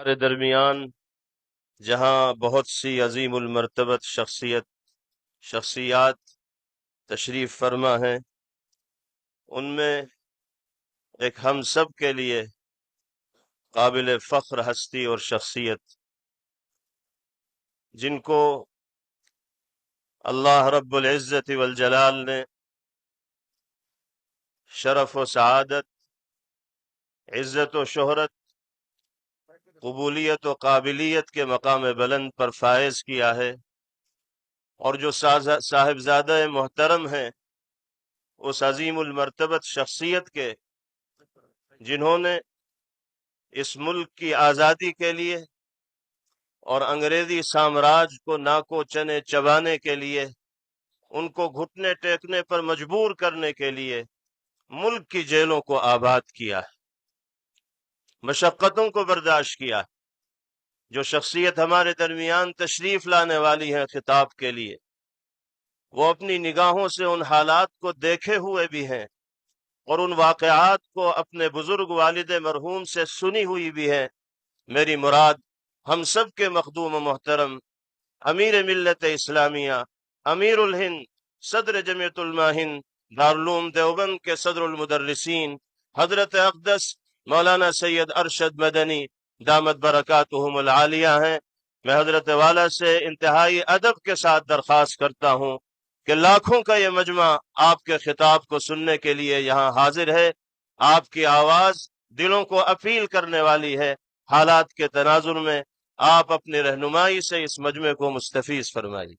ہمارے درمیان جہاں بہت سی عظیم المرتبت شخصیات تشریف فرما ہیں، ان میں ایک ہم سب کے لیے قابل فخر ہستی اور شخصیت جن کو اللہ رب العزت والجلال نے شرف و سعادت، عزت و شہرت، قبولیت و قابلیت کے مقام بلند پر فائز کیا ہے، اور جو صاحبزادہ محترم ہیں اس عظیم المرتبت شخصیت کے، جنہوں نے اس ملک کی آزادی کے لیے اور انگریزی سامراج کو ناکو چنے چبانے کے لیے، ان کو گھٹنے ٹیکنے پر مجبور کرنے کے لیے ملک کی جیلوں کو آباد کیا ہے، مشقتوں کو برداشت کیا ہے۔ جو شخصیت ہمارے درمیان تشریف لانے والی ہے خطاب کے لیے، وہ اپنی نگاہوں سے ان حالات کو دیکھے ہوئے بھی ہیں اور ان واقعات کو اپنے بزرگ والد مرحوم سے سنی ہوئی بھی ہے۔ میری مراد ہم سب کے مخدوم و محترم امیر ملت اسلامیہ، امیر الہند، صدر جمعیت علماء ہند دارالعلوم دیوبند کے صدر المدرسین حضرت اقدس مولانا سید ارشد مدنی دامت برکاتہم العالیہ ہیں۔ میں حضرت والا سے انتہائی ادب کے ساتھ درخواست کرتا ہوں کہ لاکھوں کا یہ مجمع آپ کے خطاب کو سننے کے لیے یہاں حاضر ہے۔ آپ کی آواز دلوں کو اپیل کرنے والی ہے۔ حالات کے تناظر میں آپ اپنی رہنمائی سے اس مجمع کو مستفیض فرمائیے۔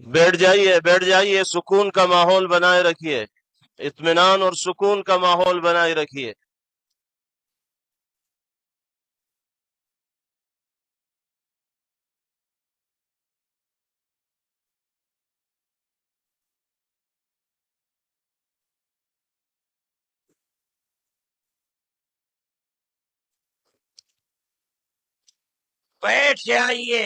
بیٹھ جائیے، سکون کا ماحول بنائے رکھیے، اطمینان اور سکون کا ماحول بنائے رکھیے۔ بیٹھ جائیے۔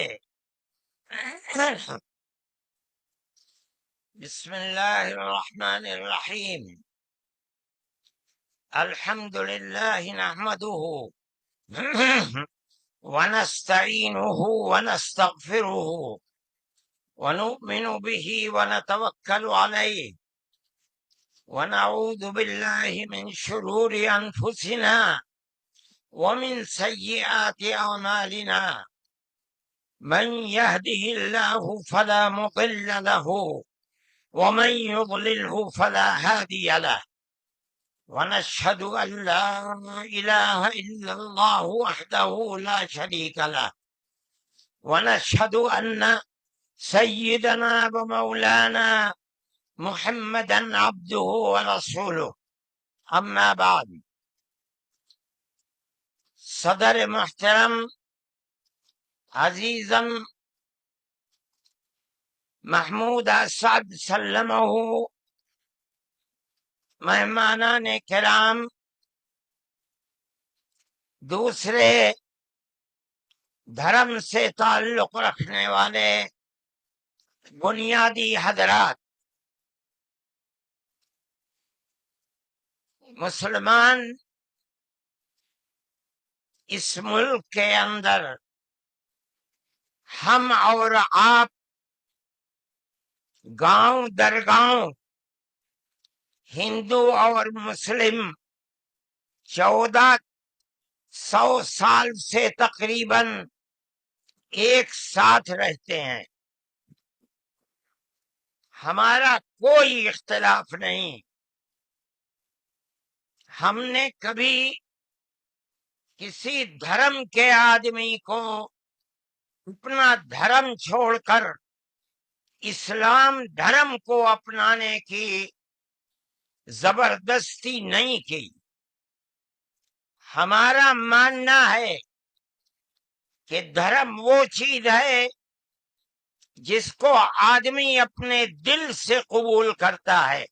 بسم اللہ الرحمن الرحیم۔ الحمد للہ نحمده ونستعینه ونستغفره ونؤمن به ونتوکل علیہ ونعوذ باللہ من شرور انفسنا ومن سیئات اعمالنا، من يهده الله فلا مضل له ومن يضلله فلا هادي له، ونشهد أن لا إله إلا الله وحده لا شريك له، ونشهد أن سيدنا ومولانا محمدا عبده ورسوله، أما بعد۔ صدر محترم عزیزم محمود اسعد سلمہ، مہمانان کرام، دوسرے دھرم سے تعلق رکھنے والے بنیادی حضرات، مسلمان اس ملک کے اندر ہم اور آپ گاؤں در گاؤں، ہندو اور مسلم 1400 سال سے تقریباً ایک ساتھ رہتے ہیں۔ ہمارا کوئی اختلاف نہیں۔ ہم نے کبھی کسی دھرم کے آدمی کو اپنا دھرم چھوڑ کر اسلام دھرم کو اپنانے کی زبردستی نہیں کی۔ ہمارا ماننا ہے کہ دھرم وہ چیز ہے جس کو آدمی اپنے دل سے قبول کرتا ہے۔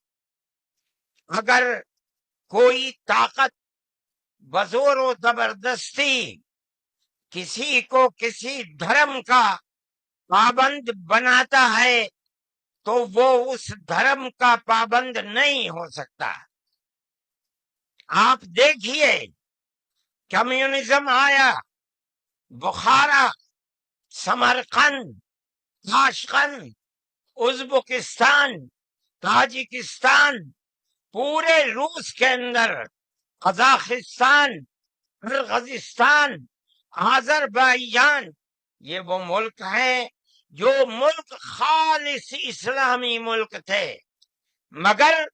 اگر کوئی طاقت بزور و زبردستی کسی کو کسی دھرم کا پابند بناتا ہے تو وہ اس دھرم کا پابند نہیں ہو سکتا۔ آپ دیکھیے کمیونزم آیا، بخارا، سمرقند، تاشقند، ازبکستان، تاجکستان، پورے روس کے اندر، قزاقستان، قرغیزستان، آذربائیجان، یہ وہ ملک ہیں جو ملک خالص اسلامی ملک تھے، مگر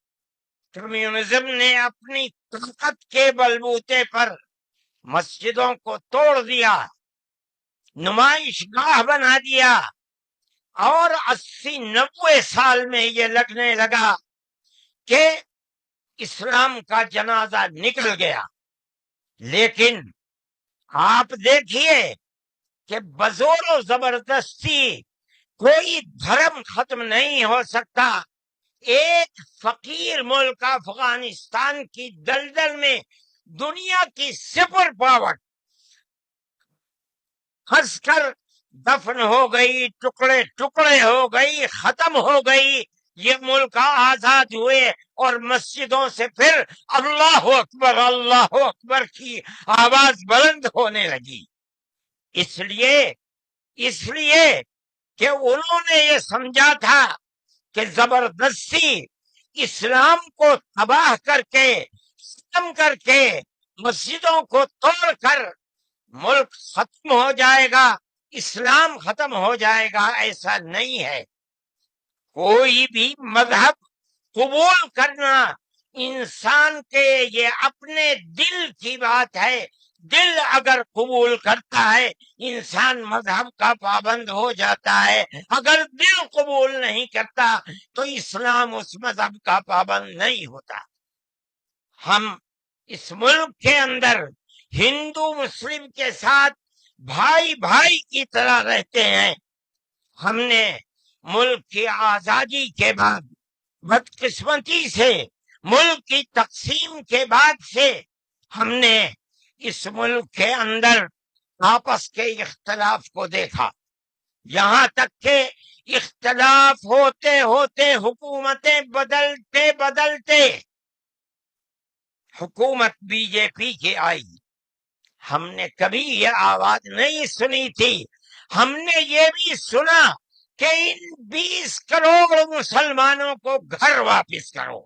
کمیونزم نے اپنی طاقت کے بلبوتے پر مسجدوں کو توڑ دیا، نمائش گاہ بنا دیا، اور 80-90 سال میں یہ لگنے لگا کہ اسلام کا جنازہ نکل گیا۔ لیکن آپ دیکھیے کہ بزور و زبردستی کوئی دھرم ختم نہیں ہو سکتا۔ ایک فقیر ملک افغانستان کی دلدل میں دنیا کی سپر پاور پھنس کر دفن ہو گئی، ٹکڑے ٹکڑے ہو گئی، ختم ہو گئی۔ یہ ملک آزاد ہوئے اور مسجدوں سے پھر اللہ اکبر کی آواز بلند ہونے لگی۔ اس لیے کہ انہوں نے یہ سمجھا تھا کہ زبردستی اسلام کو تباہ کر کے، ختم کر کے، مسجدوں کو توڑ کر ملک ختم ہو جائے گا، اسلام ختم ہو جائے گا۔ ایسا نہیں ہے۔ کوئی بھی مذہب قبول کرنا انسان کے یہ اپنے دل کی بات ہے۔ دل اگر قبول کرتا ہے انسان مذہب کا پابند ہو جاتا ہے، اگر دل قبول نہیں کرتا تو اسلام اس مذہب کا پابند نہیں ہوتا۔ ہم اس ملک کے اندر ہندو مسلم کے ساتھ بھائی بھائی کی طرح رہتے ہیں۔ ہم نے ملک کی آزادی کے بعد بدقسمتی سے ملک کی تقسیم کے بعد سے ہم نے اس ملک کے اندر آپس کے اختلاف کو دیکھا، یہاں تک کہ اختلاف ہوتے ہوتے حکومتیں بدلتے حکومت بی جے پی کی آئی۔ ہم نے کبھی یہ آواز نہیں سنی تھی۔ ہم نے یہ بھی سنا کہ ان 20 کروڑ مسلمانوں کو گھر واپس کرو۔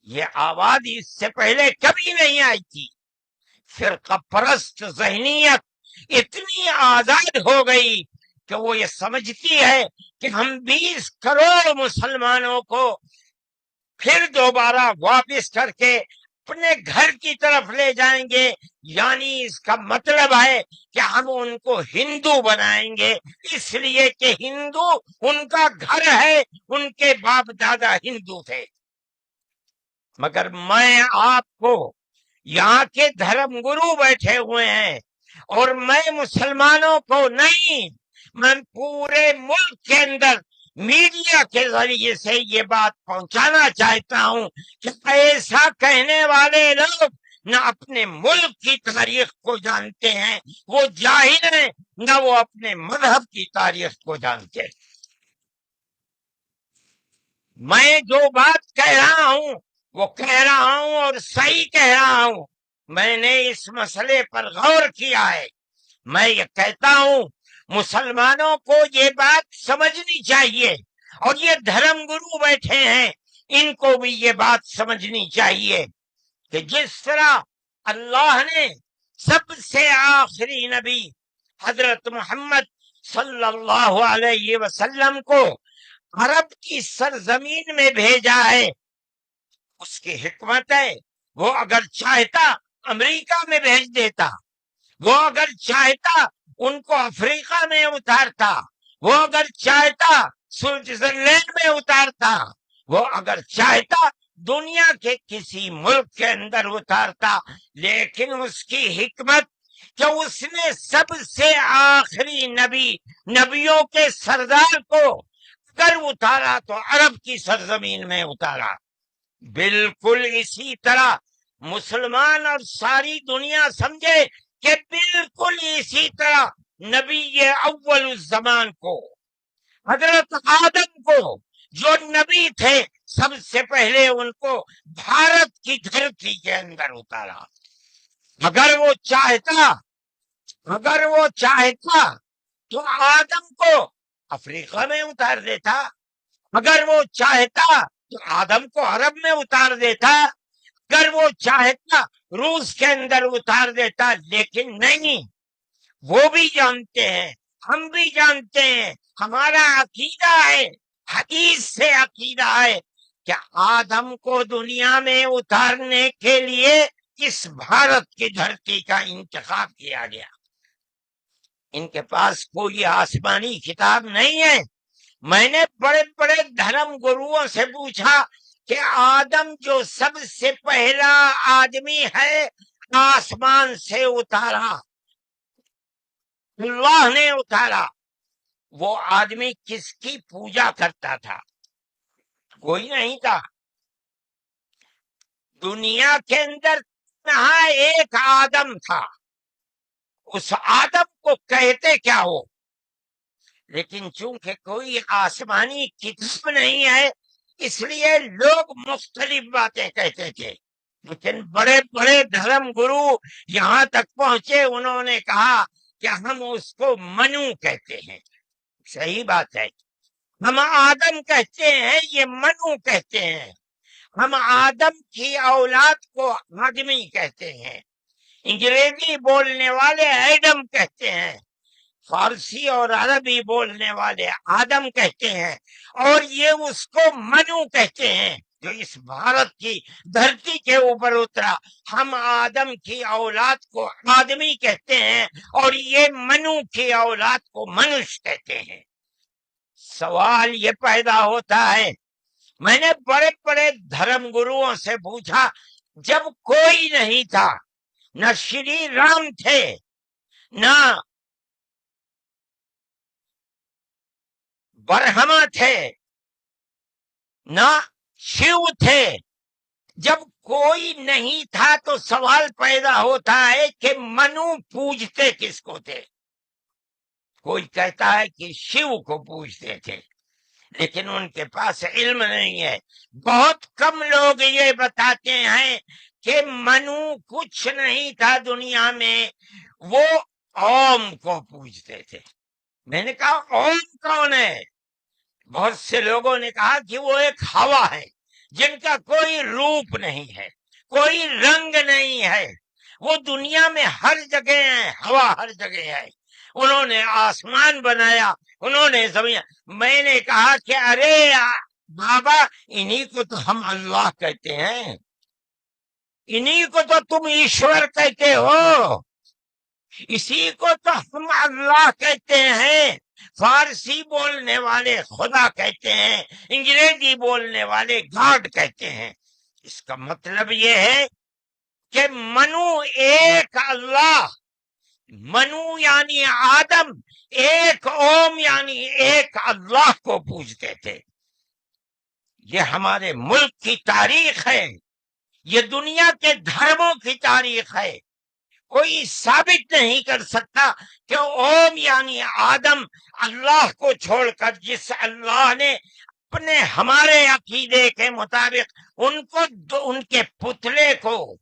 یہ آواز اس سے پہلے کبھی نہیں آئی تھی۔ فرقہ پرست ذہنیت اتنی آزاد ہو گئی کہ وہ یہ سمجھتی ہے کہ ہم 20 کروڑ مسلمانوں کو پھر دوبارہ واپس کر کے اپنے گھر کی طرف لے جائیں گے، یعنی اس کا مطلب ہے کہ ہم ان کو ہندو بنائیں گے، اس لیے کہ ہندو ان کا گھر ہے، ان کے باپ دادا ہندو تھے۔ مگر میں آپ کو، یہاں کے دھرم گرو بیٹھے ہوئے ہیں اور میں مسلمانوں کو نہیں، میں پورے ملک کے اندر میڈیا کے ذریعے سے یہ بات پہنچانا چاہتا ہوں کہ ایسا کہنے والے لوگ نہ اپنے ملک کی تاریخ کو جانتے ہیں، وہ جاہل ہیں، نہ وہ اپنے مذہب کی تاریخ کو جانتے ہیں۔ میں جو بات کہہ رہا ہوں وہ کہہ رہا ہوں اور صحیح کہہ رہا ہوں۔ میں نے اس مسئلے پر غور کیا ہے۔ میں یہ کہتا ہوں مسلمانوں کو یہ بات سمجھنی چاہیے، اور یہ دھرم گرو بیٹھے ہیں ان کو بھی یہ بات سمجھنی چاہیے کہ جس طرح اللہ نے سب سے آخری نبی حضرت محمد صلی اللہ علیہ وسلم کو عرب کی سرزمین میں بھیجا ہے، اس کی حکمت ہے۔ وہ اگر چاہتا امریکہ میں بھیج دیتا، وہ اگر چاہتا ان کو افریقہ میں اتارتا، وہ اگر چاہتا سوئٹزرلینڈ میں اتارتا، وہ اگر چاہتا دنیا کے کسی ملک کے اندر اتارتا، لیکن اس کی حکمت کہ اس نے سب سے آخری نبیوں کے سردار کو اگر اتارا تو عرب کی سرزمین میں اتارا۔ بالکل اسی طرح مسلمان اور ساری دنیا سمجھے کہ بالکل اسی طرح نبی اول الزمان کو، حضرت آدم کو جو نبی تھے سب سے پہلے ان کو بھارت کی دھرتی کے اندر اتارا۔ اگر وہ چاہتا تو آدم کو افریقہ میں اتار دیتا، اگر وہ چاہتا تو آدم کو عرب میں اتار دیتا، اگر وہ چاہتا روس کے اندر اتار دیتا، لیکن نہیں۔ وہ بھی جانتے ہیں، ہم بھی جانتے ہیں، ہمارا عقیدہ ہے، حدیث سے عقیدہ ہے کہ آدم کو دنیا میں اتارنے کے لیے اس بھارت کی دھرتی کا انتخاب کیا گیا۔ ان کے پاس کوئی آسمانی کتاب نہیں ہے۔ میں نے بڑے بڑے دھرم گروؤں سے پوچھا کہ آدم جو سب سے پہلا آدمی ہے آسمان سے اتارا، اللہ نے اتارا، وہ آدمی کس کی پوجا کرتا تھا؟ کوئی نہیں تھا دنیا کے اندر، یہاں ایک آدم تھا۔ اس آدم کو کہتے کیا ہو؟ لیکن چونکہ کوئی آسمانی کتاب نہیں ہے اس لیے لوگ مختلف باتیں کہتے تھے، لیکن بڑے بڑے دھرم گرو یہاں تک پہنچے، انہوں نے کہا کہ ہم اس کو منو کہتے ہیں۔ صحیح بات ہے، ہم آدم کہتے ہیں، یہ منو کہتے ہیں۔ ہم آدم کی اولاد کو آدمی کہتے ہیں، انگریزی بولنے والے ایڈم کہتے ہیں، فارسی اور عربی بولنے والے آدم کہتے ہیں، اور یہ اس کو منو کہتے ہیں جو اس بھارت کی دھرتی کے اوپر اترا۔ ہم آدم کی اولاد کو آدمی کہتے ہیں اور یہ منو کی اولاد کو منش کہتے ہیں۔ سوال یہ پیدا ہوتا ہے، میں نے بڑے بڑے دھرم گروؤں سے پوچھا، جب کوئی نہیں تھا، نہ شری رام تھے، نہ برہما تھے، نہ شیو تھے، جب کوئی نہیں تھا تو سوال پیدا ہوتا ہے کہ منو پوجتے کس کو تھے؟ کوئی کہتا ہے کہ شیو کو پوجتے تھے، لیکن ان کے پاس علم نہیں ہے۔ بہت کم لوگ یہ بتاتے ہیں کہ منو کچھ نہیں تھا دنیا میں، وہ اوم کو پوجتے تھے۔ میں نے کہا اوم کون ہے؟ بہت سے لوگوں نے کہا کہ وہ ایک ہوا ہے جن کا کوئی روپ نہیں ہے، کوئی رنگ نہیں ہے، وہ دنیا میں ہر جگہ ہے، ہوا ہر جگہ ہے۔ انہوں نے آسمان بنایا، انہوں نے زمین۔ میں نے کہا کہ ارے بابا، انہی کو تو ہم اللہ کہتے ہیں، انہی کو تو تم ایشور کہتے ہو، اسی کو تو ہم اللہ کہتے ہیں۔ فارسی بولنے والے خدا کہتے ہیں، انگریزی بولنے والے گاڈ کہتے ہیں۔ اس کا مطلب یہ ہے کہ منو ایک اللہ، منو یعنی آدم، ایک اوم یعنی ایک اللہ کو پوجتے تھے۔ یہ ہمارے ملک کی تاریخ ہے، یہ دنیا کے دھرموں کی تاریخ ہے۔ کوئی ثابت نہیں کر سکتا کہ اوم یعنی آدم اللہ کو چھوڑ کر جس اللہ نے اپنے ہمارے عقیدے کے مطابق ان کے پتلے کو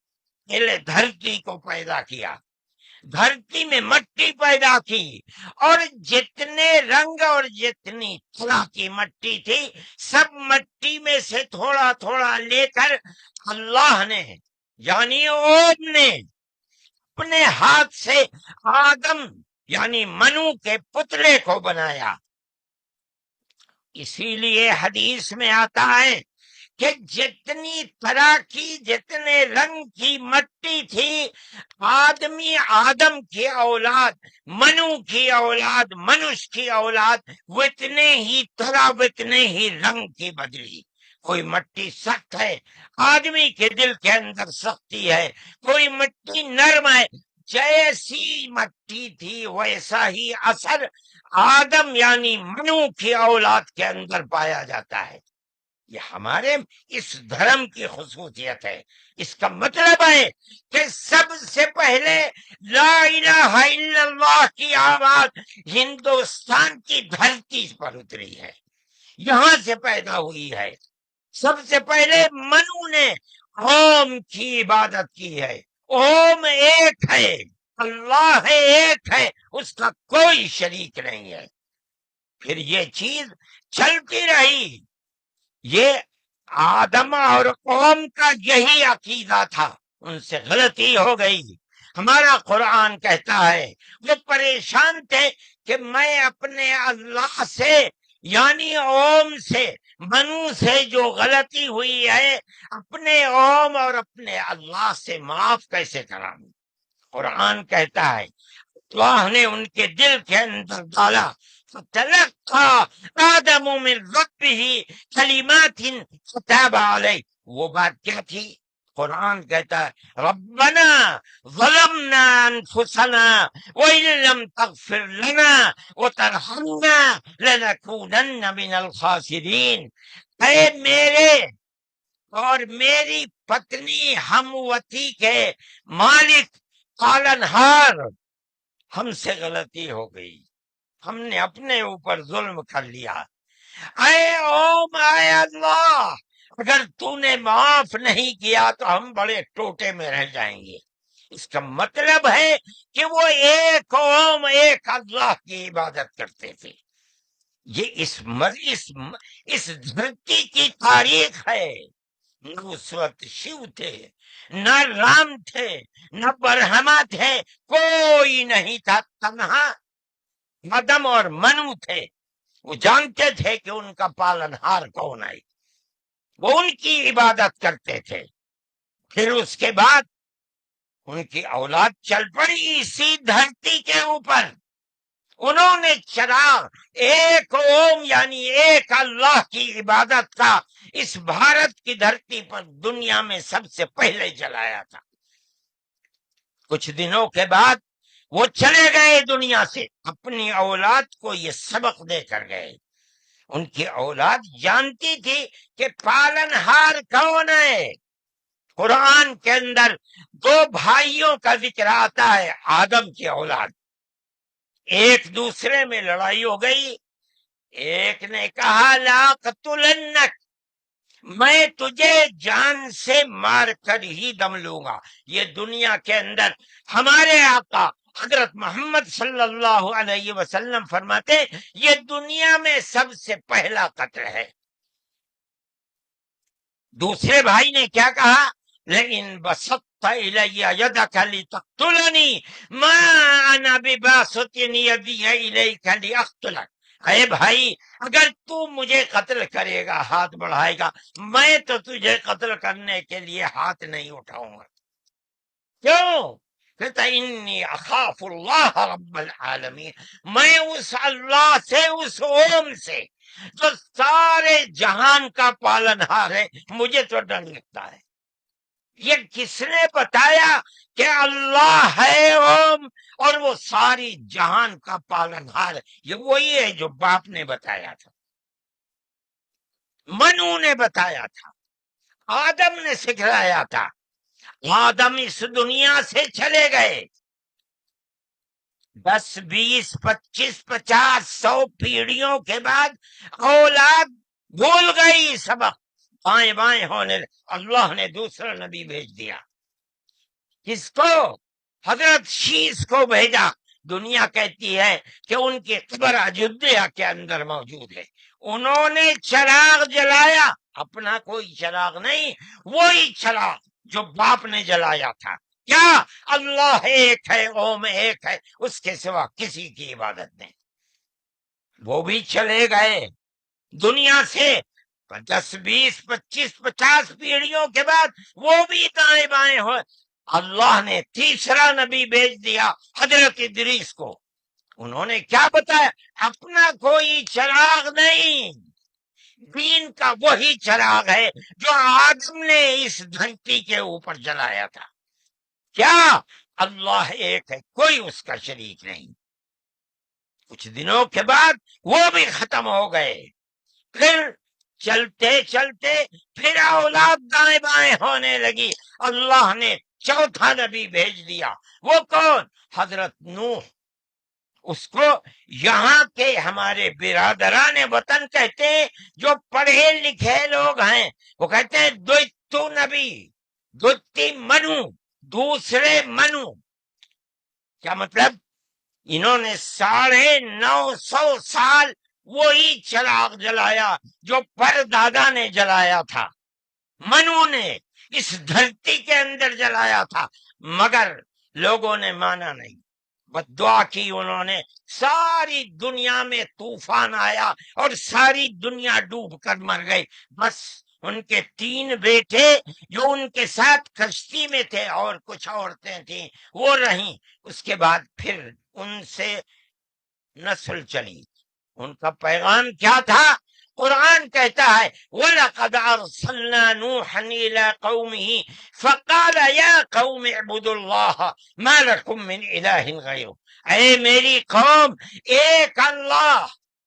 دھرتی کو پیدا کیا، دھرتی میں مٹی پیدا کی، اور جتنے رنگ اور جتنی طرح کی مٹی تھی سب مٹی میں سے تھوڑا تھوڑا لے کر اللہ نے یعنی اوم نے اپنے ہاتھ سے آدم یعنی منو کے پتلے کو بنایا۔ اسی لیے حدیث میں آتا ہے کہ جتنی طرح کی، جتنے رنگ کی مٹی تھی، آدم کی اولاد، منو کی اولاد، منش کی اولاد اتنے ہی طرح، اتنے ہی رنگ کی بدلی۔ کوئی مٹی سخت ہے، آدمی کے دل کے اندر سختی ہے، کوئی مٹی نرم ہے، جیسی مٹی تھی ویسا ہی اثر آدم یعنی منو کی اولاد کے اندر پایا جاتا ہے۔ یہ ہمارے اس دھرم کی خصوصیت ہے۔ اس کا مطلب ہے کہ سب سے پہلے لا الہ الا اللہ کی آواز ہندوستان کی دھرتی پر اتری ہے۔ یہاں سے پیدا ہوئی ہے۔ سب سے پہلے منو نے اوم کی عبادت کی ہے۔ اوم ایک ہے، اللہ ہے، ایک ہے، اس کا کوئی شریک نہیں ہے۔ پھر یہ چیز چلتی رہی۔ یہ آدم اور قوم کا یہی عقیدہ تھا، ان سے غلطی ہو گئی۔ ہمارا قرآن کہتا ہے وہ پریشان تھے کہ میں اپنے اللہ سے یعنی اوم سے، منو سے جو غلطی ہوئی ہے، اپنے اوم اور اپنے اللہ سے معاف کیسے کراؤں۔ قرآن کہتا ہے اللہ نے ان کے دل کے اندر ڈالا، فتلقى آدم من ربه کلمات فتاب علیہ۔ وہ بات کیا تھی؟ قرآن کہتا ہے ربنا ظلمنا انفسنا وإن لم تغفر لنا وترحمنا لنكونن من الخاسرین۔ اے میرے اور میری پتنی ہموتی کے مالک پالنہار، ہم سے غلطی ہو گئی، ہم نے اپنے اوپر ظلم کر لیا۔ اے اوم، اے اللہ، اگر تو نے معاف نہیں کیا تو ہم بڑے ٹوٹے میں رہ جائیں گے۔ اس کا مطلب ہے کہ وہ ایک اوم، ایک اللہ کی عبادت کرتے تھے۔ یہ اس دھرتی کی تاریخ ہے۔ نہ اس وقت شیو تھے، نہ رام تھے، نہ برہما تھے، کوئی نہیں تھا، تنہا آدم اور منو تھے۔ وہ جانتے تھے کہ ان کا پالنہار کون ہے، وہ ان کی عبادت کرتے تھے۔ پھر اس کے بعد ان کی اولاد چل پڑی اسی دھرتی کے اوپر۔ انہوں نے چراغ ایک اوم یعنی ایک اللہ کی عبادت کا اس بھارت کی دھرتی پر دنیا میں سب سے پہلے جلایا تھا۔ کچھ دنوں کے بعد وہ چلے گئے دنیا سے، اپنی اولاد کو یہ سبق دے کر گئے۔ ان کی اولاد جانتی تھی کہ پالنہار کون ہے۔ قرآن کے اندر دو بھائیوں کا ذکر آتا ہے، آدم کی اولاد۔ ایک دوسرے میں لڑائی ہو گئی، ایک نے کہا لا قتلنک، میں تجھے جان سے مار کر ہی دم لوں گا۔ یہ دنیا کے اندر ہمارے آقا حضرت محمد صلی اللہ علیہ وسلم فرماتے یہ دنیا میں سب سے پہلا قتل ہے۔ دوسرے بھائی نے کیا کہا؟ لیکن بسطت الی یدک لتقتلنی ما انا بباسط یدی الیک لاقتلک۔ اے بھائی، اگر تو مجھے قتل کرے گا، ہاتھ بڑھائے گا، میں تو تجھے قتل کرنے کے لیے ہاتھ نہیں اٹھاؤں گا۔ کیوں؟ کہتا انی اخاف اللہ رب العالمین، میں اس اللہ سے، اس اوم سے جو سارے جہان کا پالنہار ہے، مجھے تو ڈر لگتا ہے۔ یہ کس نے بتایا کہ اللہ ہے اوم اور وہ ساری جہان کا پالنہار ہے؟ یہ وہی ہے جو باپ نے بتایا تھا، منو نے بتایا تھا، آدم نے سکھلایا تھا۔ آدم اس دنیا سے چلے گئے، 10 20 25 50 100 پیڑھیوں کے بعد اولاد بھول گئی سبق، بائیں بائیں ہونے۔ اللہ نے دوسرا نبی بھیج دیا، کس کو؟ حضرت شیس کو بھیجا۔ دنیا کہتی ہے کہ ان کی قبر اجودھیا کے اندر موجود ہے۔ انہوں نے چراغ جلایا، اپنا کوئی چراغ نہیں، وہی چراغ جو باپ نے جلایا تھا۔ کیا؟ اللہ ایک ہے، اوم ایک ہے، اس کے سوا کسی کی عبادت نہیں۔ وہ بھی چلے گئے دنیا سے 10 20 25 50 پیڑھیوں کے بعد، وہ بھی دائیں بائیں ہوئے۔ اللہ نے تیسرا نبی بھیج دیا حضرت ادریس کو۔ انہوں نے کیا بتایا؟ اپنا کوئی چراغ نہیں، دین کا وہی چراغ ہے جو آدم نے اس دھرتی کے اوپر جلایا تھا۔ کیا؟ اللہ ایک ہے، کوئی اس کا شریک نہیں۔ کچھ دنوں کے بعد وہ بھی ختم ہو گئے۔ پھر چلتے چلتے پھر اولاد دائیں بائیں ہونے لگی۔ اللہ نے چوتھا نبی بھیج دیا۔ وہ کون؟ حضرت نوح۔ اس کو یہاں کے ہمارے برادران وطن کہتے ہیں، جو پڑھے لکھے لوگ ہیں، وہ کہتے ہیں دوتو نبی، دوتی منو، دوسرے منو۔ کیا مطلب؟ انہوں نے 950 سال وہی چراغ جلایا جو پردادا نے جلایا تھا، منو نے اس دھرتی کے اندر جلایا تھا، مگر لوگوں نے مانا نہیں، بس دعا کی انہوں نے، ساری دنیا میں طوفان آیا اور ساری دنیا ڈوب کر مر گئی، بس ان کے 3 بیٹے جو ان کے ساتھ کشتی میں تھے اور کچھ عورتیں تھیں وہ رہیں، اس کے بعد پھر ان سے نسل چلی۔ ان کا پیغام کیا تھا؟ قرآن کہتا ہے وَلَقَدْ أَرْسَلْنَا نُوحًا إِلَىٰ قَوْمِهِ فَقَالَ يَا قَوْمِ اعْبُدُوا اللَّهَ مَا لَكُم مِّنْ إِلَٰهٍ غَيْرُهُ، اے میری قوم، ایک اللہ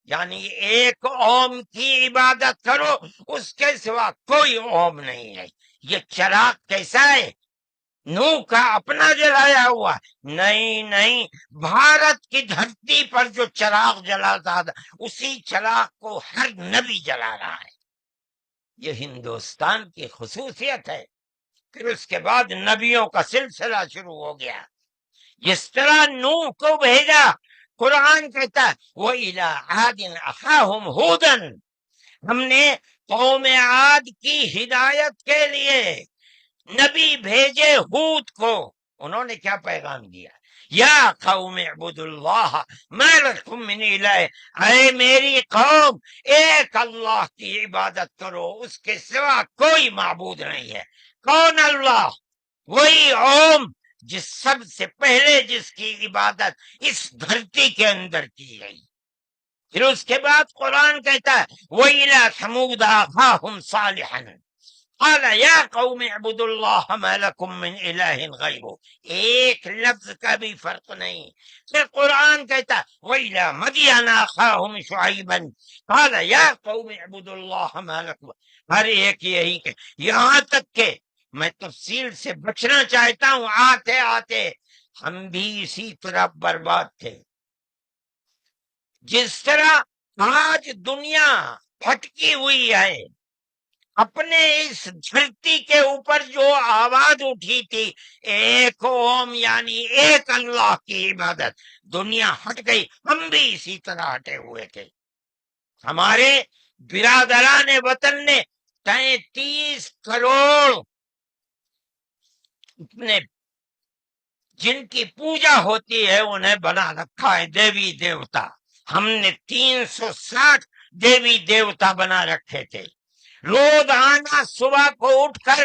یعنی ایک قوم کی عبادت کرو، اس کے سوا کوئی قوم نہیں ہے۔ یہ چراغ کیسا ہے؟ نوح کا اپنا جلایا ہوا؟ نہیں، بھارت کی دھرتی پر جو چراغ جلاتا تھا اسی چراغ کو ہر نبی جلا رہا ہے۔ یہ ہندوستان کی خصوصیت ہے۔ پھر اس کے بعد نبیوں کا سلسلہ شروع ہو گیا۔ جس طرح نوح کو بھیجا، قرآن کہتا ہے وَإِلَىٰ عَادٍ أَخَاهُمْ هُودًا، ہم نے قوم عاد کی ہدایت کے لیے نبی بھیجے ہود کو۔ انہوں نے کیا پیغام دیا؟ یا قوم اعبدوا اللہ ما لکم من الہ، اے میری قوم، ایک اللہ کی عبادت کرو، اس کے سوا کوئی معبود نہیں ہے۔ کون اللہ؟ وہی قوم جس سب سے پہلے جس کی عبادت اس دھرتی کے اندر کی گئی۔ پھر اس کے بعد قرآن کہتا ہے وَإِلَىٰ ثَمُودَ أَخَاهُمْ صَالِحًا قال یا قوم اعبدوا اللہ ما لکم من الہ غیرہ، ایک لفظ کا بھی فرق نہیں۔ پھر قرآن کہتا وَإِلَىٰ مَدْيَنَ أَخَاهُمْ شُعَيْبًا قال یا قوم اعبدوا اللہ ما لکم، ہر ایک یہی کہ یہاں تک کہ میں تفصیل سے بچنا چاہتا ہوں، آتے آتے ہم بھی اسی طرح برباد تھے۔ جس طرح آج دنیا پھٹکی ہوئی ہے، اپنے اس دھرتی کے اوپر جو آواز اٹھی تھی ایک قوم یعنی ایک اللہ کی عبادت، دنیا ہٹ گئی، ہم بھی اسی طرح ہٹے ہوئے تھے۔ ہمارے برادران وطن نے 33 کروڑ اپنے جن کی پوجا ہوتی ہے انہیں بنا رکھا ہے دیوی دیوتا۔ ہم نے 360 دیوی دیوتا بنا رکھے تھے۔ روزانہ صبح کو اٹھ کر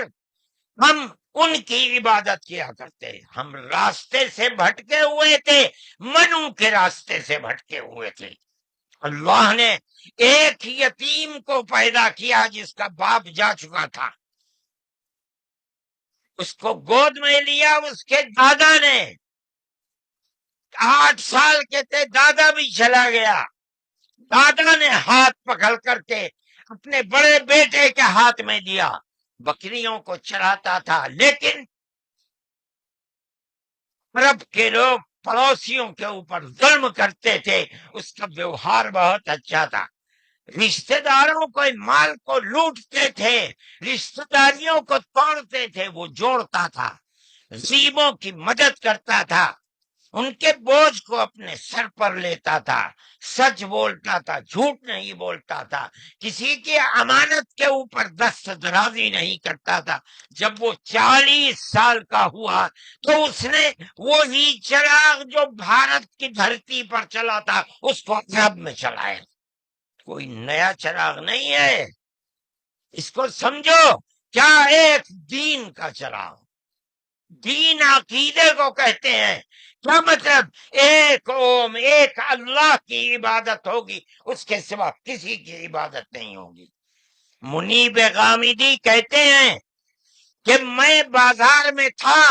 ہم ان کی عبادت کیا کرتے۔ ہم راستے سے بھٹکے ہوئے تھے، منو کے راستے سے بھٹکے ہوئے تھے۔ اللہ نے ایک یتیم کو پیدا کیا جس کا باپ جا چکا تھا، اس کو گود میں لیا اس کے دادا نے، 8 سال کے تھے، دادا بھی چلا گیا، دادا نے ہاتھ پکڑ کر کے اپنے بڑے بیٹے کے ہاتھ میں دیا، بکریوں کو چراتا تھا، لیکن عرب کے لوگ پڑوسیوں کے اوپر ظلم کرتے تھے، اس کا ویوہار بہت اچھا تھا، رشتہ داروں کو مال کو لوٹتے تھے، رشتہ داریوں کو توڑتے تھے، وہ جوڑتا تھا، غریبوں کی مدد کرتا تھا، ان کے بوجھ کو اپنے سر پر لیتا تھا، سچ بولتا تھا، جھوٹ نہیں بولتا تھا، کسی کی امانت کے اوپر دست درازی نہیں کرتا تھا۔ جب وہ 40 سال کا ہوا تو اس نے وہی چراغ جو بھارت کی دھرتی پر چلا تھا اس کو عرب میں چلایا۔ کوئی نیا چراغ نہیں ہے، اس کو سمجھو، کیا ایک دین کا چراغ، دین عقیدے کو کہتے ہیں۔ کیا مطلب؟ ایک قوم ایک اللہ کی عبادت ہوگی، اس کے سوا کسی کی عبادت نہیں ہوگی۔ منیب غامدی کہتے ہیں کہ میں بازار میں تھا،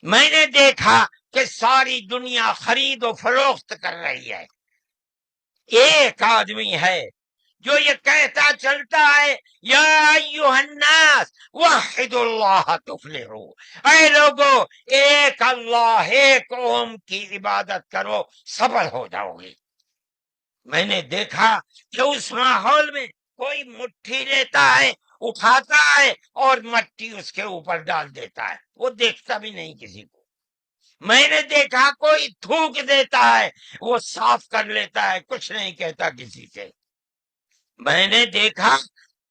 میں نے دیکھا کہ ساری دنیا خرید و فروخت کر رہی ہے، ایک آدمی ہے جو یہ کہتا چلتا ہے یا ایھا الناس وحد اللہ تفلحو، اے لوگو ایک اللہ ایک اوم کی عبادت کرو، سفل ہو جاؤ گے۔ میں نے دیکھا کہ اس ماحول میں کوئی مٹھی لیتا ہے، اٹھاتا ہے اور مٹی اس کے اوپر ڈال دیتا ہے، وہ دیکھتا بھی نہیں کسی کو۔ میں نے دیکھا کوئی تھوک دیتا ہے، وہ صاف کر لیتا ہے، کچھ نہیں کہتا کسی سے۔ میں نے دیکھا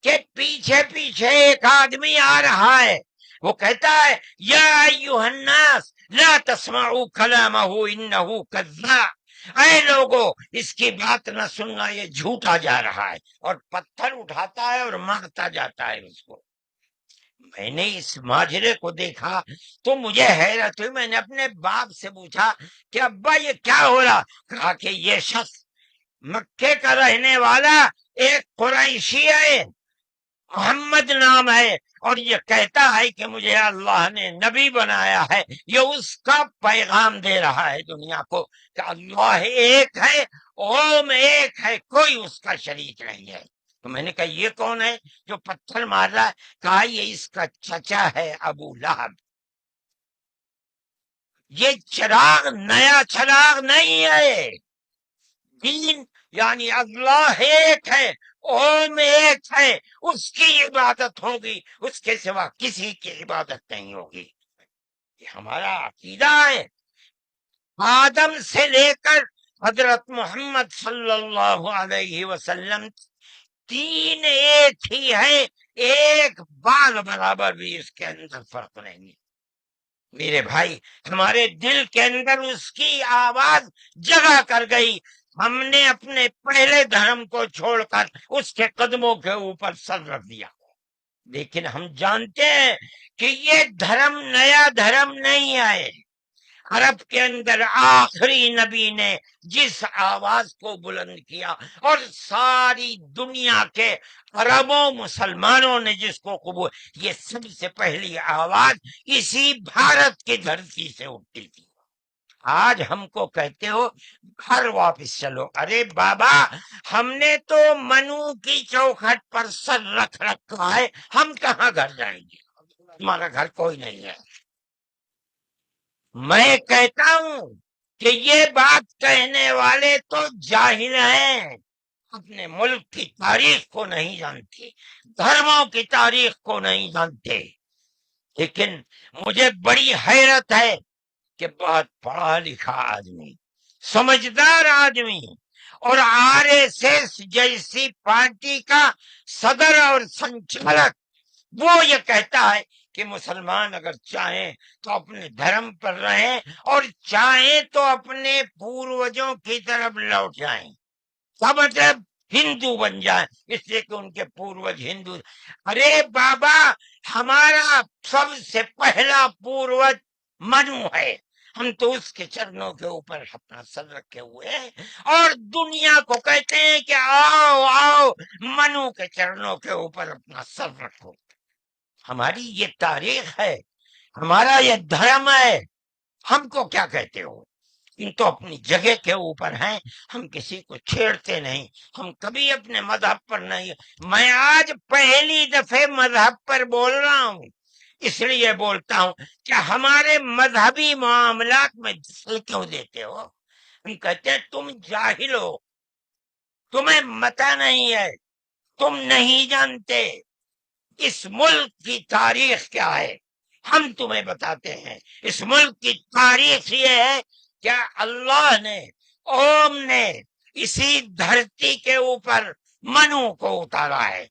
کہ پیچھے پیچھے ایک آدمی آ رہا ہے، وہ کہتا ہے یا ایھا الناس لا تسمعوا کلامہ انہ کذاب، اے لوگو اس کی بات نہ سننا، یہ جھوٹا جا رہا ہے، اور پتھر اٹھاتا ہے اور مارتا جاتا ہے اس کو۔ میں نے اس ماجرے کو دیکھا تو مجھے حیرت ہوئی، میں نے اپنے باپ سے پوچھا کہ ابا یہ کیا ہو رہا؟ کہا کہ یہ شخص مکے کا رہنے والا ایک قریشی ہے، محمد نام ہے، اور یہ کہتا ہے کہ مجھے اللہ نے نبی بنایا ہے، یہ اس کا پیغام دے رہا ہے دنیا کو کہ اللہ ایک ہے، اوم ایک ہے، کوئی اس کا شریک نہیں ہے۔ تو میں نے کہا یہ کون ہے جو پتھر مار رہا ہے؟ کہا یہ اس کا چچا ہے ابو لہب۔ یہ چراغ نیا چراغ نہیں ہے، دین یعنی اللہ ایک ہے، اوم ایک ہے، اس کی عبادت ہوگی، اس کے سوا کسی کی عبادت نہیں ہوگی۔ یہ ہمارا عقیدہ ہے۔ آدم سے لے کر حضرت محمد صلی اللہ علیہ وسلم تین ایک ہی ہے، ایک بال برابر بھی اس کے اندر فرق نہیں ہے۔ میرے بھائی ہمارے دل کے اندر اس کی آواز جگہ کر گئی، ہم نے اپنے پہلے دھرم کو چھوڑ کر اس کے قدموں کے اوپر سر رکھ دیا، لیکن ہم جانتے ہیں کہ یہ دھرم نیا دھرم نہیں ہے۔ عرب کے اندر آخری نبی نے جس آواز کو بلند کیا اور ساری دنیا کے عربوں مسلمانوں نے جس کو قبول، یہ سب سے پہلی آواز اسی بھارت کی دھرتی سے اٹھتی تھی۔ آج ہم کو کہتے ہو گھر واپس چلو، ارے بابا ہم نے تو منو کی چوکھٹ پر سر رکھ رکھا ہے، ہم کہاں گھر جائیں گے؟ تمہارا گھر کوئی نہیں ہے۔ میں کہتا ہوں کہ یہ بات کہنے والے تو جاہل ہیں، اپنے ملک کی تاریخ کو نہیں جانتے، دھرموں کی تاریخ کو نہیں جانتے۔ لیکن مجھے بڑی حیرت ہے کہ بہت پڑھا لکھا آدمی، سمجھدار آدمی، اور RSS جیسی پارٹی کا صدر اور سنچالک، وہ یہ کہتا ہے کہ مسلمان اگر چاہیں تو اپنے دھرم پر رہیں اور چاہیں تو اپنے پوروجوں کی طرف لوٹ جائیں، سب مطلب ہندو بن جائیں، اس لیے کہ ان کے پوروج ہندو۔ ارے بابا ہمارا سب سے پہلا پوروج منو ہے، ہم تو اس کے چرنوں کے اوپر اپنا سر رکھے ہوئے ہیں، اور دنیا کو کہتے ہیں کہ آؤ آؤ منو کے چرنوں کے اوپر اپنا سر رکھو۔ ہماری یہ تاریخ ہے، ہمارا یہ دھرم ہے، ہم کو کیا کہتے ہو؟ ان تو اپنی جگہ کے اوپر ہیں، ہم کسی کو چھیڑتے نہیں، ہم کبھی اپنے مذہب پر نہیں۔ میں آج پہلی دفعہ مذہب پر بول رہا ہوں، اس لیے بولتا ہوں کہ ہمارے مذہبی معاملات میں دخل کیوں دیتے ہو؟ ہم کہتے ہیں تم جاہل ہو، تمہیں متہ نہیں ہے، تم نہیں جانتے اس ملک کی تاریخ کیا ہے، ہم تمہیں بتاتے ہیں۔ اس ملک کی تاریخ یہ ہے کہ اللہ نے، اوم نے اسی دھرتی کے اوپر منو کو اتارا ہے،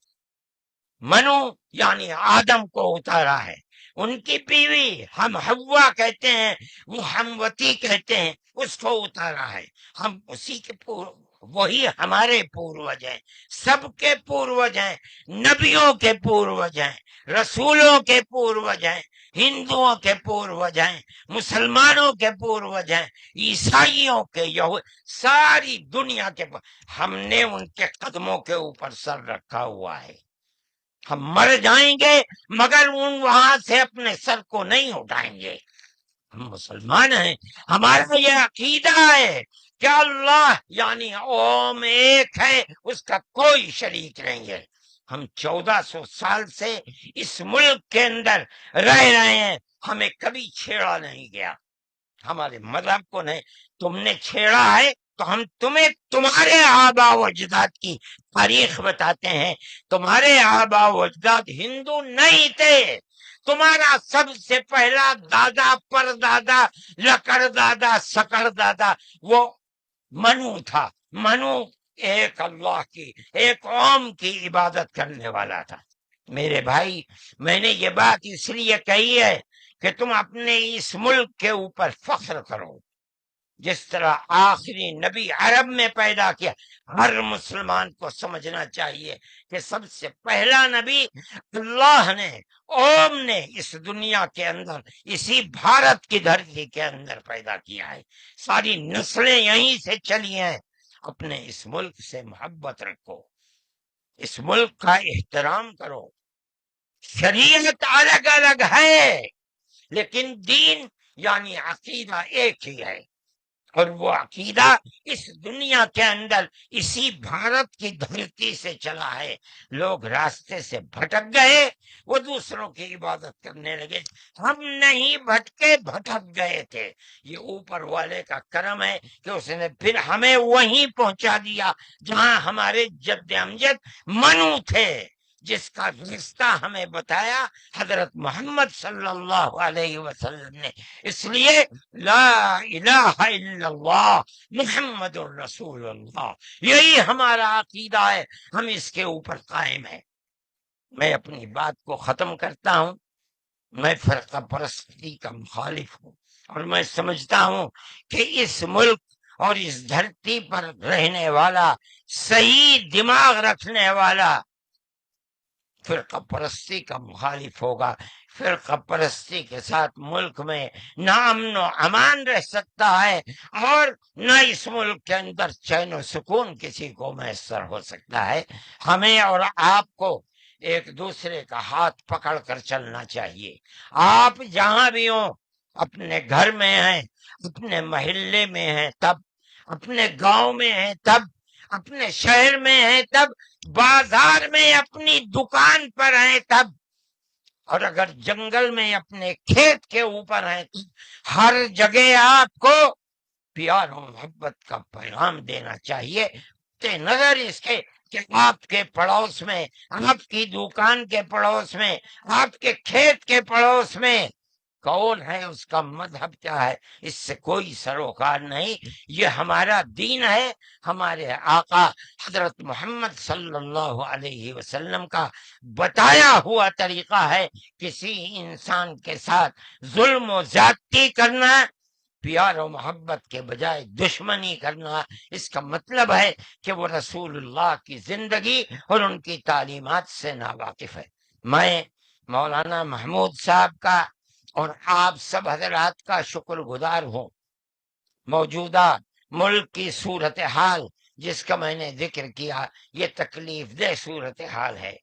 منو یعنی آدم کو اتارا ہے، ان کی بیوی ہم حوا کہتے ہیں، وہ ہموتی کہتے ہیں، اس کو اتارا ہے۔ ہم اسی کے وہی ہمارے پوروج ہیں، سب کے پوروج ہیں، نبیوں کے پوروج ہیں، رسولوں کے پوروج ہیں، ہندوؤں کے پوروج ہیں، مسلمانوں کے پوروج ہیں، عیسائیوں کے، ساری دنیا کے ہم نے ان کے قدموں کے اوپر سر رکھا ہوا ہے۔ ہم مر جائیں گے مگر وہاں سے اپنے سر کو نہیں اٹھائیں گے۔ ہم مسلمان ہیں، ہمارا یہ عقیدہ ہے کہ اللہ یعنی اوم ایک ہے، اس کا کوئی شریک نہیں ہے۔ ہم 1400 سال سے اس ملک کے اندر رہ رہے ہیں، ہمیں کبھی چھیڑا نہیں گیا، ہمارے مذہب کو نہیں، تم نے چھیڑا ہے تو ہم تمہیں تمہارے آباء و اجداد کی تاریخ بتاتے ہیں۔ تمہارے آباء و اجداد ہندو نہیں تھے، تمہارا سب سے پہلا دادا پر دادا لکڑ دادا سکڑ دادا وہ منو تھا۔ منو ایک اللہ کی، ایک قوم کی عبادت کرنے والا تھا۔ میرے بھائی، میں نے یہ بات اس لیے کہی ہے کہ تم اپنے اس ملک کے اوپر فخر کرو، جس طرح آخری نبی عرب میں پیدا کیا۔ ہر مسلمان کو سمجھنا چاہیے کہ سب سے پہلا نبی اللہ نے اوم نے اس دنیا کے اندر اسی بھارت کی دھرتی کے اندر پیدا کیا ہے، ساری نسلیں یہیں سے چلی ہیں۔ اپنے اس ملک سے محبت رکھو، اس ملک کا احترام کرو۔ شریعت الگ الگ ہے لیکن دین یعنی عقیدہ ایک ہی ہے، اور وہ عقیدہ اس دنیا کے اندر اسی بھارت کی دھرتی سے چلا ہے۔ لوگ راستے سے بھٹک گئے، وہ دوسروں کی عبادت کرنے لگے، ہم نہیں بھٹکے، بھٹک گئے تھے۔ یہ اوپر والے کا کرم ہے کہ اس نے پھر ہمیں وہیں پہنچا دیا جہاں ہمارے جد امجد منو تھے، جس کا رشتہ ہمیں بتایا حضرت محمد صلی اللہ علیہ وسلم نے۔ اس لیے لا الہ الا اللہ محمد الرسول اللہ، یہی ہمارا عقیدہ ہے، ہم اس کے اوپر قائم ہیں۔ میں اپنی بات کو ختم کرتا ہوں۔ میں فرقہ پرستی کا مخالف ہوں، اور میں سمجھتا ہوں کہ اس ملک اور اس دھرتی پر رہنے والا، صحیح دماغ رکھنے والا فرقہ پرستی کا مخالف ہوگا۔ فرقہ پرستی کے ساتھ ملک میں نہ امن و امان رہ سکتا ہے، اور نہ اس ملک کے اندر چین و سکون کسی کو میسر ہو سکتا ہے۔ ہمیں اور آپ کو ایک دوسرے کا ہاتھ پکڑ کر چلنا چاہیے۔ آپ جہاں بھی ہوں، اپنے گھر میں ہیں، اپنے محلے میں ہیں تب، اپنے گاؤں میں ہیں تب، اپنے شہر میں ہیں تب، بازار میں اپنی دکان پر ہیں تب، اور اگر جنگل میں اپنے کھیت کے اوپر ہیں تو ہر جگہ آپ کو پیار و محبت کا پیغام دینا چاہیے، نظر اس کے کہ آپ کے پڑوس میں، آپ کی دکان کے پڑوس میں، آپ کے کھیت کے پڑوس میں کون ہے، اس کا مذہب کیا ہے، اس سے کوئی سروکار نہیں۔ یہ ہمارا دین ہے، ہمارے آقا حضرت محمد صلی اللہ علیہ وسلم کا بتایا ہوا طریقہ ہے۔ کسی انسان کے ساتھ ظلم و زیادتی کرنا، پیار و محبت کے بجائے دشمنی کرنا، اس کا مطلب ہے کہ وہ رسول اللہ کی زندگی اور ان کی تعلیمات سے ناواقف ہے۔ میں مولانا محمود صاحب کا اور آپ سب حضرات کا شکر گزار ہوں۔ موجودہ ملک کی صورتحال جس کا میں نے ذکر کیا، یہ تکلیف دہ صورتحال ہے۔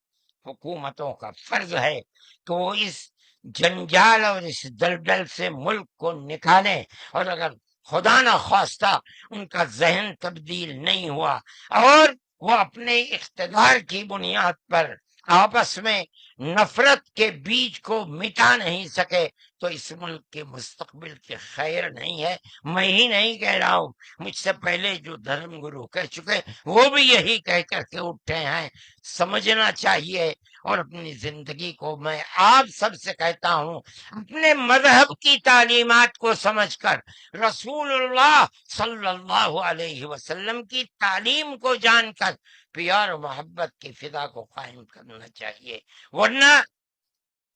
حکومتوں کا فرض ہے کہ وہ اس جنجال اور اس دلدل سے ملک کو نکالیں، اور اگر خدا نہ خواستہ ان کا ذہن تبدیل نہیں ہوا اور وہ اپنے اقتدار کی بنیاد پر آپس میں نفرت کے بیج کو مٹا نہیں سکے تو اس ملک کے مستقبل کی خیر نہیں ہے۔ میں ہی نہیں کہہ رہا ہوں، مجھ سے پہلے جو دھرم گرو کہہ چکے وہ بھی یہی کہہ کر کے اٹھے ہیں۔ سمجھنا چاہیے، اور اپنی زندگی کو میں آپ سب سے کہتا ہوں، اپنے مذہب کی تعلیمات کو سمجھ کر، رسول اللہ صلی اللہ علیہ وسلم کی تعلیم کو جان کر پیار و محبت کی فضا کو قائم کرنا چاہیے، ورنہ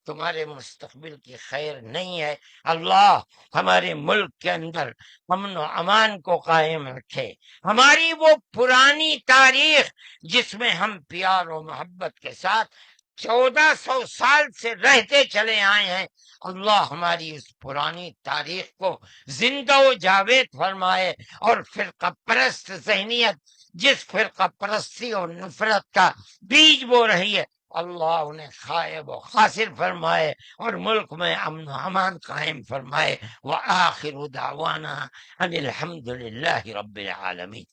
تمہارے مستقبل کی خیر نہیں ہے۔ اللہ ہمارے ملک کے اندر امن و امان کو قائم رکھے۔ ہماری وہ پرانی تاریخ جس میں ہم پیار و محبت کے ساتھ 1400 سال سے رہتے چلے آئے ہیں، اللہ ہماری اس پرانی تاریخ کو زندہ و جاوید فرمائے، اور فرقہ پرست ذہنیت جس فرقہ پرستی اور نفرت کا بیج بو رہی ہے، اللہ انہیں خائب و خاسر فرمائے، اور ملک میں امن و امان قائم فرمائے۔ وآخر دعوانا ان الحمد للہ رب العالمین۔